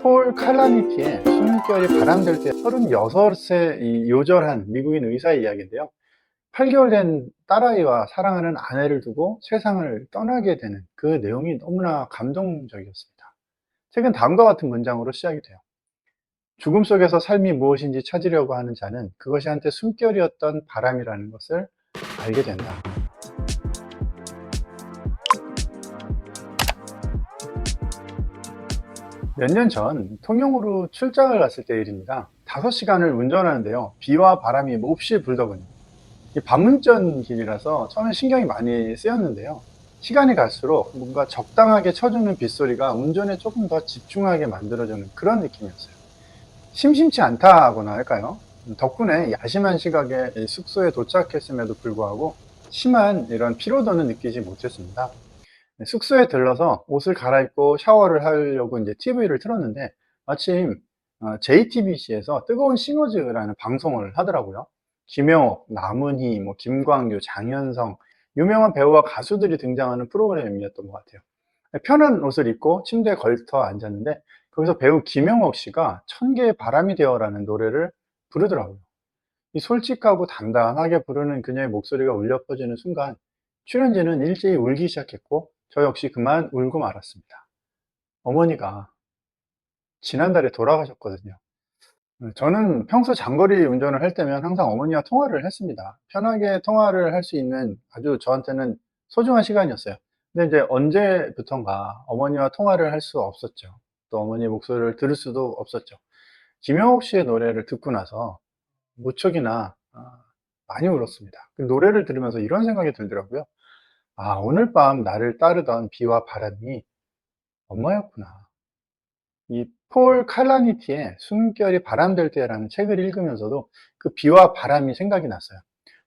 폴 칼라니티의 숨결이 바람될 때 36세 이 요절한 미국인 의사의 이야기인데요. 8개월 된 딸아이와 사랑하는 아내를 두고 세상을 떠나게 되는 그 내용이 너무나 감동적이었습니다. 책은 다음과 같은 문장으로 시작이 돼요. 죽음 속에서 삶이 무엇인지 찾으려고 하는 자는 그것이 한때 숨결이었던 바람이라는 것을 알게 된다. 몇 년 전 통영으로 출장을 갔을 때 일입니다. 5시간을 운전하는데요. 비와 바람이 몹시 불더군요. 이 반문전 길이라서 처음에 신경이 많이 쓰였는데요. 시간이 갈수록 뭔가 적당하게 쳐주는 빗소리가 운전에 조금 더 집중하게 만들어주는 그런 느낌이었어요. 심심치 않다거나 할까요? 덕분에 야심한 시각에 숙소에 도착했음에도 불구하고 심한 이런 피로도는 느끼지 못했습니다. 숙소에 들러서 옷을 갈아입고 샤워를 하려고 이제 TV를 틀었는데 마침 JTBC에서 뜨거운 싱어즈라는 방송을 하더라고요. 김영옥, 남은희, 김광규, 장현성 유명한 배우와 가수들이 등장하는 프로그램이었던 것 같아요. 편한 옷을 입고 침대에 걸터 앉았는데 거기서 배우 김영옥 씨가 천개의 바람이 되어라는 노래를 부르더라고요. 이 솔직하고 단단하게 부르는 그녀의 목소리가 울려 퍼지는 순간 출연진은 일제히 울기 시작했고 저 역시 그만 울고 말았습니다. 어머니가 지난달에 돌아가셨거든요. 저는 평소 장거리 운전을 할 때면 항상 어머니와 통화를 했습니다. 편하게 통화를 할 수 있는 아주 저한테는 소중한 시간이었어요. 근데 이제 언제부턴가 어머니와 통화를 할 수 없었죠. 또 어머니의 목소리를 들을 수도 없었죠. 김영옥 씨의 노래를 듣고 나서 무척이나 많이 울었습니다. 그 노래를 들으면서 이런 생각이 들더라고요. 아, 오늘 밤 나를 따르던 비와 바람이 엄마였구나. 이 폴 칼라니티의 숨결이 바람될 때라는 책을 읽으면서도 그 비와 바람이 생각이 났어요.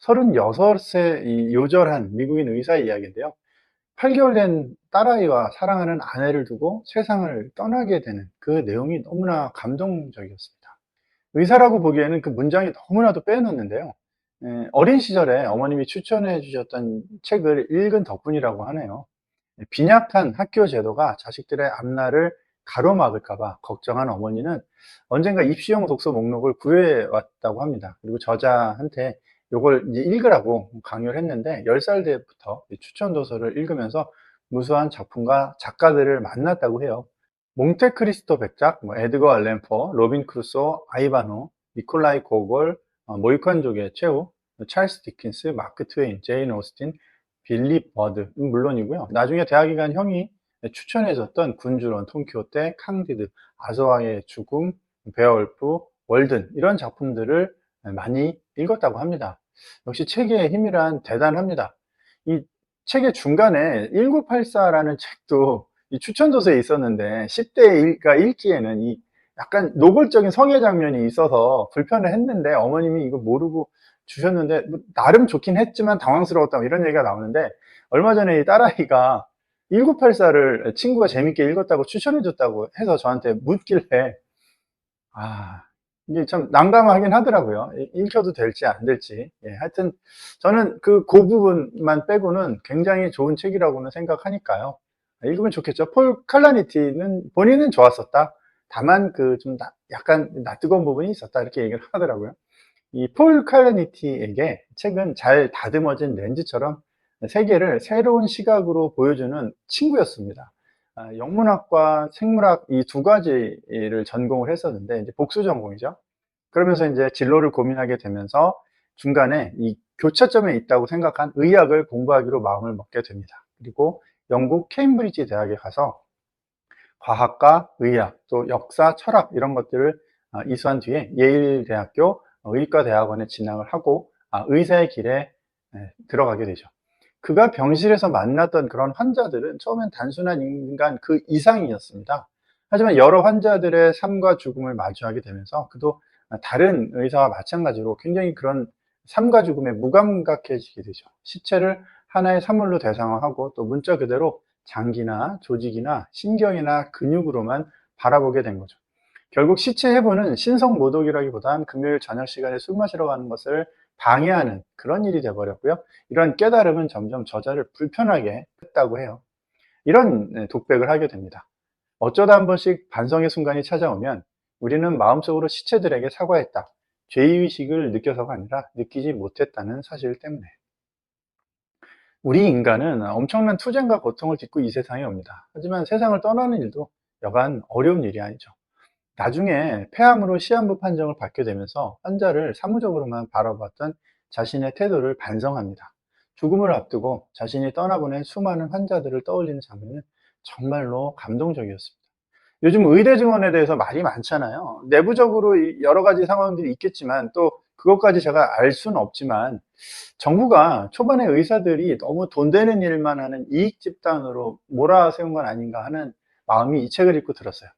36세 이 요절한 미국인 의사의 이야기인데요. 8개월 된 딸아이와 사랑하는 아내를 두고 세상을 떠나게 되는 그 내용이 너무나 감동적이었습니다. 의사라고 보기에는 그 문장이 너무나도 빼어났는데요. 어린 시절에 어머님이 추천해 주셨던 책을 읽은 덕분이라고 하네요. 빈약한 학교 제도가 자식들의 앞날을 가로막을까 봐 걱정한 어머니는 언젠가 입시용 독서 목록을 구해 왔다고 합니다. 그리고 저자한테 이걸 이제 읽으라고 강요를 했는데 10살 때부터 추천 도서를 읽으면서 무수한 작품과 작가들을 만났다고 해요. 몽테크리스토 백작, 에드거 알렌 포, 로빈 크루소, 아이바노, 니콜라이 고골, 모이칸족의 최후, 찰스 디킨스, 마크 트웨인, 제인 오스틴, 빌리 버드 물론이고요. 나중에 대학에 간 형이 추천해줬던 군주론, 통키호테, 캉디드, 아서와의 죽음, 베어울프, 월든 이런 작품들을 많이 읽었다고 합니다. 역시 책의 힘이란 대단합니다. 이 책의 중간에 1984라는 책도 이 추천도서에 있었는데 10대가 읽기에는 이 약간 노골적인 성애 장면이 있어서 불편을 했는데 어머님이 이거 모르고 주셨는데 나름 좋긴 했지만 당황스러웠다 이런 얘기가 나오는데 얼마 전에 이 딸아이가 1984를 친구가 재밌게 읽었다고 추천해 줬다고 해서 저한테 묻길래 아, 이게 참 난감하긴 하더라고요. 읽혀도 될지 안 될지. 예, 하여튼 저는 그 부분만 빼고는 굉장히 좋은 책이라고는 생각하니까요. 읽으면 좋겠죠. 폴 칼라니티는 본인은 좋았었다. 다만 그 좀 약간 낯뜨거운 부분이 있었다. 이렇게 얘기를 하더라고요. 이 폴 칼라니티에게 책은 잘 다듬어진 렌즈처럼 세계를 새로운 시각으로 보여주는 친구였습니다. 영문학과 생물학 이 두 가지를 전공을 했었는데 이제 복수 전공이죠. 그러면서 이제 진로를 고민하게 되면서 중간에 이 교차점에 있다고 생각한 의학을 공부하기로 마음을 먹게 됩니다. 그리고 영국 케임브리지 대학에 가서 과학과 의학, 또 역사, 철학 이런 것들을 이수한 뒤에 예일 대학교 의과대학원에 진학을 하고 의사의 길에 들어가게 되죠. 그가 병실에서 만났던 그런 환자들은 처음엔 단순한 인간 그 이상이었습니다. 하지만 여러 환자들의 삶과 죽음을 마주하게 되면서 그도 다른 의사와 마찬가지로 굉장히 그런 삶과 죽음에 무감각해지게 되죠. 시체를 하나의 사물로 대상화하고 또 문자 그대로 장기나 조직이나 신경이나 근육으로만 바라보게 된 거죠. 결국 시체 해부는 신성 모독이라기보단 금요일 저녁 시간에 술 마시러 가는 것을 방해하는 그런 일이 돼버렸고요. 이런 깨달음은 점점 저자를 불편하게 했다고 해요. 이런 독백을 하게 됩니다. 어쩌다 한 번씩 반성의 순간이 찾아오면 우리는 마음속으로 시체들에게 사과했다, 죄의식을 느껴서가 아니라 느끼지 못했다는 사실 때문에. 우리 인간은 엄청난 투쟁과 고통을 딛고 이 세상에 옵니다. 하지만 세상을 떠나는 일도 여간 어려운 일이 아니죠. 나중에 폐암으로 시한부 판정을 받게 되면서 환자를 사무적으로만 바라봤던 자신의 태도를 반성합니다. 죽음을 앞두고 자신이 떠나보낸 수많은 환자들을 떠올리는 장면은 정말로 감동적이었습니다. 요즘 의대 증원에 대해서 말이 많잖아요. 내부적으로 여러 가지 상황들이 있겠지만 또 그것까지 제가 알 수는 없지만, 정부가 초반에 의사들이 너무 돈 되는 일만 하는 이익 집단으로 몰아세운 건 아닌가 하는 마음이 이 책을 읽고 들었어요.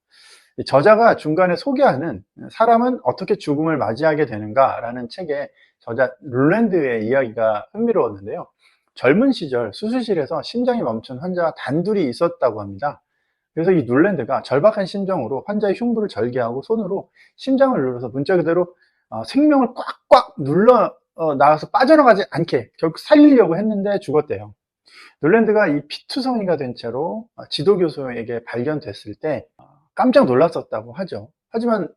저자가 중간에 소개하는 사람은 어떻게 죽음을 맞이하게 되는가라는 책의 저자 룰랜드의 이야기가 흥미로웠는데요. 젊은 시절 수술실에서 심장이 멈춘 환자가 단둘이 있었다고 합니다. 그래서 이 룰랜드가 절박한 심정으로 환자의 흉부를 절개하고 손으로 심장을 눌러서 문자 그대로 생명을 꽉꽉 눌러 나와서 빠져나가지 않게 결국 살리려고 했는데 죽었대요. 룰랜드가 이 피투성이가 된 채로 지도교수에게 발견됐을 때 깜짝 놀랐었다고 하죠. 하지만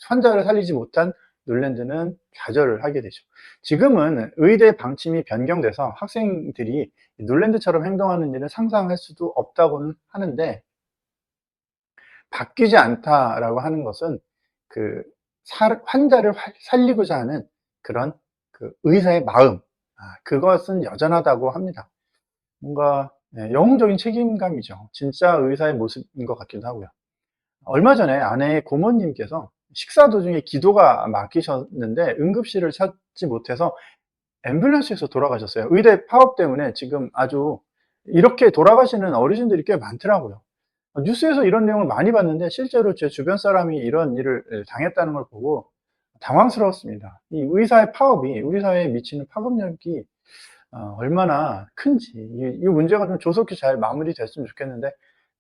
환자를 살리지 못한 룰랜드는 좌절을 하게 되죠. 지금은 의대 방침이 변경돼서 학생들이 룰랜드처럼 행동하는 일을 상상할 수도 없다고는 하는데, 바뀌지 않다라고 하는 것은 그 환자를 살리고자 하는 그런 그 의사의 마음, 그것은 여전하다고 합니다. 뭔가 영웅적인 책임감이죠. 진짜 의사의 모습인 것 같기도 하고요. 얼마 전에 아내의 고모님께서 식사 도중에 기도가 막히셨는데 응급실을 찾지 못해서 앰뷸런스에서 돌아가셨어요. 의대 파업 때문에 지금 아주 이렇게 돌아가시는 어르신들이 꽤 많더라고요. 뉴스에서 이런 내용을 많이 봤는데 실제로 제 주변 사람이 이런 일을 당했다는 걸 보고 당황스러웠습니다. 이 의사의 파업이 우리 사회에 미치는 파급력이 얼마나 큰지, 이 문제가 좀 조속히 잘 마무리됐으면 좋겠는데,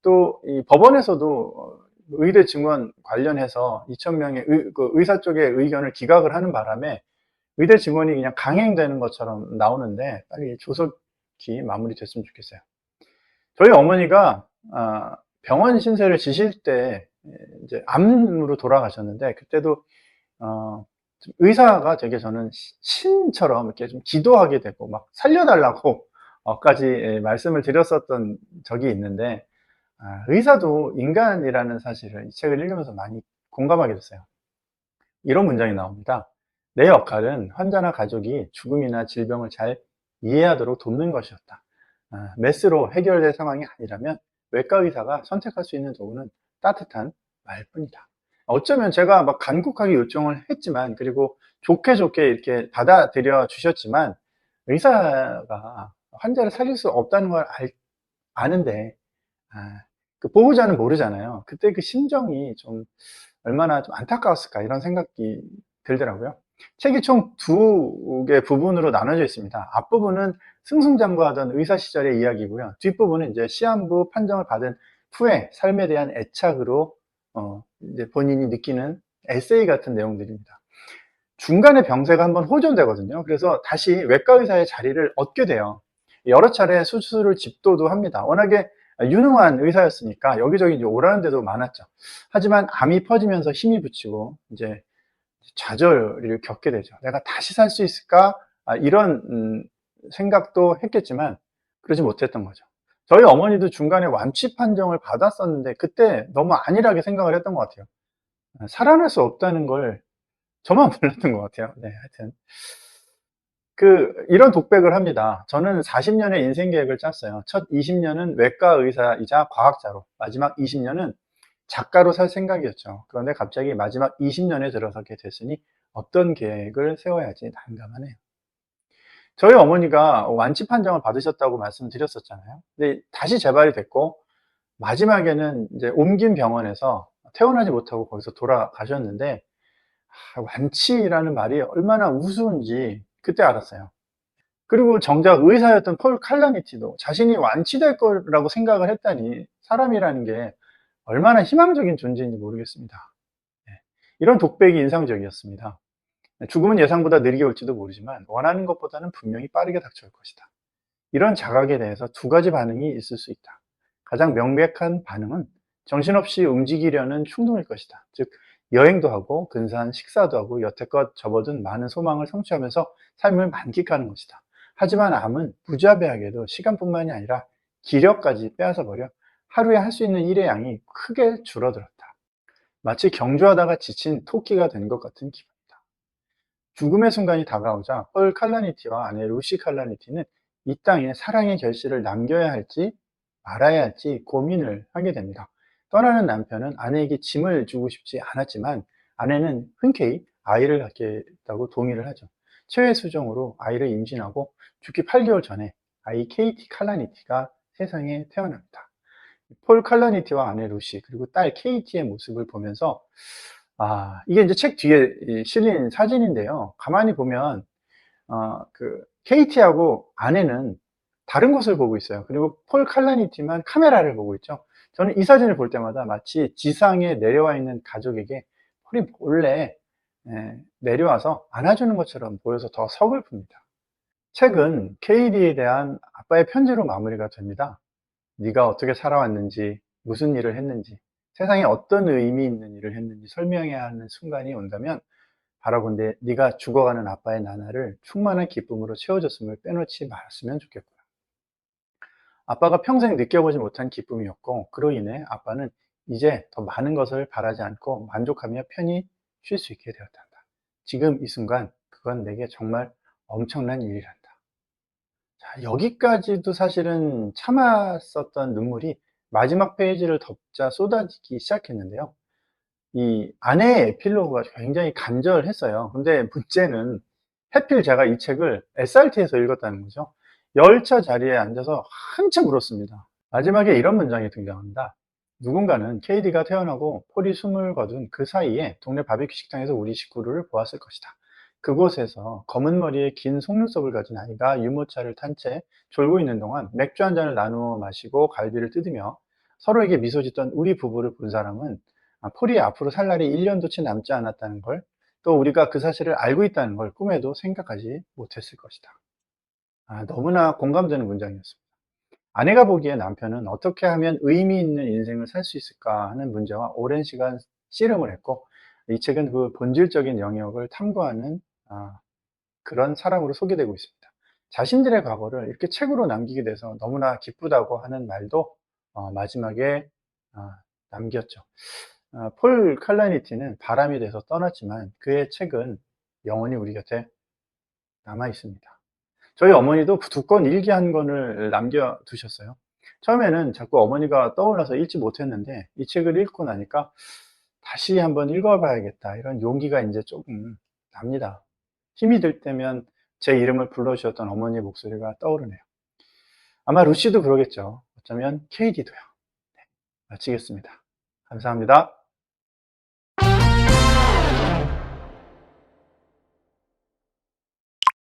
또 이 법원에서도 의대 증원 관련해서 2,000명의 의사 쪽의 의견을 기각을 하는 바람에 의대 증원이 그냥 강행되는 것처럼 나오는데 빨리 조속히 마무리됐으면 좋겠어요. 저희 어머니가 병원 신세를 지실 때 이제 암으로 돌아가셨는데, 그때도 의사가 되게 저는 신처럼 이렇게 좀 기도하게 되고 막 살려달라고 까지 말씀을 드렸었던 적이 있는데, 의사도 인간이라는 사실을 이 책을 읽으면서 많이 공감하게 됐어요. 이런 문장이 나옵니다. 내 역할은 환자나 가족이 죽음이나 질병을 잘 이해하도록 돕는 것이었다. 메스로 해결될 상황이 아니라면 외과 의사가 선택할 수 있는 도구는 따뜻한 말뿐이다. 어쩌면 제가 막 간곡하게 요청을 했지만, 그리고 좋게 좋게 이렇게 받아들여 주셨지만, 의사가 환자를 살릴 수 없다는 걸 아는데, 그 보호자는 모르잖아요. 그때 그 심정이 좀 얼마나 좀 안타까웠을까, 이런 생각이 들더라고요. 책이 총 두 개 부분으로 나눠져 있습니다. 앞부분은 승승장구하던 의사 시절의 이야기고요. 뒷부분은 이제 시한부 판정을 받은 후에 삶에 대한 애착으로 이제 본인이 느끼는 에세이 같은 내용들입니다. 중간에 병세가 한번 호전되거든요. 그래서 다시 외과 의사의 자리를 얻게 돼요. 여러 차례 수술을 집도도 합니다. 워낙에 유능한 의사였으니까 여기저기 이제 오라는 데도 많았죠. 하지만 암이 퍼지면서 힘이 붙이고 이제 좌절을 겪게 되죠. 내가 다시 살 수 있을까? 이런 생각도 했겠지만 그러지 못했던 거죠. 저희 어머니도 중간에 완치 판정을 받았었는데 그때 너무 안일하게 생각을 했던 것 같아요. 살아날 수 없다는 걸 저만 몰랐던 것 같아요. 네, 하여튼 이런 독백을 합니다. 저는 40년의 인생 계획을 짰어요. 첫 20년은 외과 의사이자 과학자로, 마지막 20년은 작가로 살 생각이었죠. 그런데 갑자기 마지막 20년에 들어서게 됐으니 어떤 계획을 세워야 할지 난감하네요. 저희 어머니가 완치 판정을 받으셨다고 말씀드렸었잖아요. 근데 다시 재발이 됐고 마지막에는 이제 옮긴 병원에서 퇴원하지 못하고 거기서 돌아가셨는데, 완치라는 말이 얼마나 우스운지 그때 알았어요. 그리고 정작 의사였던 폴 칼라니티도 자신이 완치될 거라고 생각을 했다니, 사람이라는 게 얼마나 희망적인 존재인지 모르겠습니다. 네. 이런 독백이 인상적이었습니다. 죽음은 예상보다 느리게 올지도 모르지만 원하는 것보다는 분명히 빠르게 닥쳐올 것이다. 이런 자각에 대해서 두 가지 반응이 있을 수 있다. 가장 명백한 반응은 정신없이 움직이려는 충동일 것이다. 즉, 여행도 하고, 근사한 식사도 하고, 여태껏 접어둔 많은 소망을 성취하면서 삶을 만끽하는 것이다. 하지만 암은 무자비하게도 시간뿐만이 아니라 기력까지 빼앗아 버려 하루에 할 수 있는 일의 양이 크게 줄어들었다. 마치 경주하다가 지친 토끼가 된 것 같은 기분이다. 죽음의 순간이 다가오자 펄 칼라니티와 아내 루시 칼라니티는 이 땅에 사랑의 결실을 남겨야 할지 말아야 할지 고민을 하게 됩니다. 떠나는 남편은 아내에게 짐을 주고 싶지 않았지만 아내는 흔쾌히 아이를 갖겠다고 동의를 하죠. 최후의 수정으로 아이를 임신하고 죽기 8개월 전에 아이 케이티 칼라니티가 세상에 태어납니다. 폴 칼라니티와 아내 루시 그리고 딸 케이티의 모습을 보면서 이게 이제 책 뒤에 실린 사진인데요. 가만히 보면 케이티하고 아내는 다른 곳을 보고 있어요. 그리고 폴 칼라니티만 카메라를 보고 있죠. 저는 이 사진을 볼 때마다 마치 지상에 내려와 있는 가족에게 폴이 몰래 내려와서 안아주는 것처럼 보여서 더 서글픕니다. 책은 케이티에 대한 아빠의 편지로 마무리가 됩니다. 네가 어떻게 살아왔는지, 무슨 일을 했는지, 세상에 어떤 의미 있는 일을 했는지 설명해야 하는 순간이 온다면 바라고 네가 죽어가는 아빠의 나날을 충만한 기쁨으로 채워줬음을 빼놓지 말았으면 좋겠구나. 아빠가 평생 느껴보지 못한 기쁨이었고 그로 인해 아빠는 이제 더 많은 것을 바라지 않고 만족하며 편히 쉴 수 있게 되었단다. 지금 이 순간 그건 내게 정말 엄청난 일이란다. 자, 여기까지도 사실은 참았었던 눈물이 마지막 페이지를 덮자 쏟아지기 시작했는데요. 이 아내의 에필로그가 굉장히 간절했어요. 근데 문제는 하필 제가 이 책을 SRT에서 읽었다는 거죠. 열차 자리에 앉아서 한참 울었습니다. 마지막에 이런 문장이 등장합니다. 누군가는 KD가 태어나고 폴이 숨을 거둔 그 사이에 동네 바비큐 식당에서 우리 식구를 보았을 것이다. 그곳에서 검은 머리에 긴 속눈썹을 가진 아이가 유모차를 탄 채 졸고 있는 동안 맥주 한 잔을 나누어 마시고 갈비를 뜯으며 서로에게 미소 짓던 우리 부부를 본 사람은 폴이 앞으로 살 날이 1년도 채 남지 않았다는 걸, 또 우리가 그 사실을 알고 있다는 걸 꿈에도 생각하지 못했을 것이다. 너무나 공감되는 문장이었습니다. 아내가 보기에 남편은 어떻게 하면 의미 있는 인생을 살 수 있을까 하는 문제와 오랜 시간 씨름을 했고, 이 책은 그 본질적인 영역을 탐구하는 그런 사람으로 소개되고 있습니다. 자신들의 과거를 이렇게 책으로 남기게 돼서 너무나 기쁘다고 하는 말도 마지막에 남겼죠. 폴 칼라니티는 바람이 돼서 떠났지만 그의 책은 영원히 우리 곁에 남아 있습니다. 저희 어머니도 두꺼운 일기 한 권을 남겨두셨어요. 처음에는 자꾸 어머니가 떠올라서 읽지 못했는데 이 책을 읽고 나니까 다시 한번 읽어봐야겠다 이런 용기가 이제 조금 납니다. 힘이 들 때면 제 이름을 불러주셨던 어머니의 목소리가 떠오르네요. 아마 루시도 그러겠죠. 어쩌면 KD도요. 네, 마치겠습니다. 감사합니다.